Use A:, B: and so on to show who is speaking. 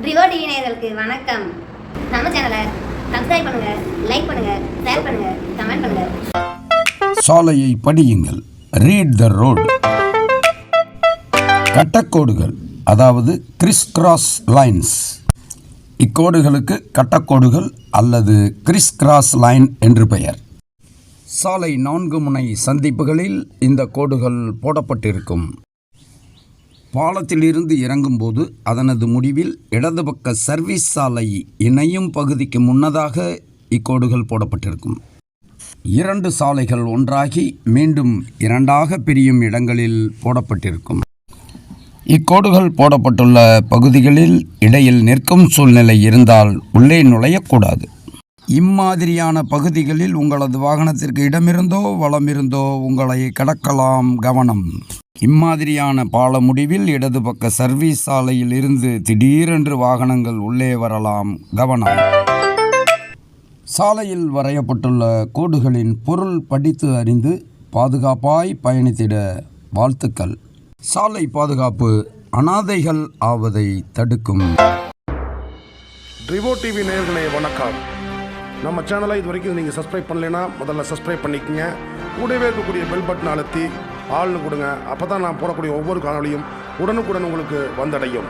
A: ரிவோ TV நேயர்களுக்கு வணக்கம். நம்ம சேனலை சப்ஸ்கிரைப் பண்ணுங்க, லைக் பண்ணுங்க, ஷேர் பண்ணுங்க, கமெண்ட் பண்ணுங்க.
B: சாலையை படியுங்கள். Read the road. கட்டக்கோடுகள், அதாவது கிறிஸ் கிராஸ் லைன்ஸ். இக்கோடுகளுக்கு கட்டக்கோடுகள் அல்லது கிறிஸ் கிராஸ் லைன் என்று பெயர். சாலை 4 முனை சந்திப்புகளில் இந்த கோடுகள் போடப்பட்டிருக்கும். பாலத்திலிருந்து இறங்கும்போது அதனது முடிவில் இடது பக்க சர்வீஸ் சாலை இணையும் பகுதிக்கு முன்னதாக இக்கோடுகள் போடப்பட்டிருக்கும். 2 சாலைகள் ஒன்றாகி மீண்டும் 2ஆக பிரியும் இடங்களில் போடப்பட்டிருக்கும். இக்கோடுகள் போடப்பட்டுள்ள பகுதிகளில் இடையில் நிற்கும் சூழ்நிலை இருந்தால் உள்ளே நுழையக்கூடாது. இம்மாதிரியான பகுதிகளில் உங்களது வாகனத்திற்கு இடமிருந்தோ வலமிருந்தோ உங்களை கடக்கலாம், கவனம். இம்மாதிரியான பால முடிவில் இடது பக்க சர்வீஸ் சாலையில் இருந்து திடீரென்று வாகனங்கள் உள்ளே வரலாம், கவனம். சாலையில் வரையப்பட்டுள்ள கோடுகளின் பொருள் படித்து அறிந்து பாதுகாப்பாய் பயணித்திட வாழ்த்துக்கள். சாலை பாதுகாப்பு அனாதைகள் ஆவதை தடுக்கும்.
C: ரிவோ டிவி நேயர்களே வணக்கம். நம்ம சேனலை இது வரைக்கும் நீங்கள் சப்ஸ்கிரைப் பண்ணலைன்னா முதல்ல சப்ஸ்கிரைப் பண்ணிக்கங்க. கூடவே இருக்கக்கூடிய பெல் பட்டன் அழுத்தி ஆள்னு கொடுங்க. அப்போ தான் நான் போடக்கூடிய ஒவ்வொரு காணொலியும் உடனுக்குடன் உங்களுக்கு வந்தடையும்.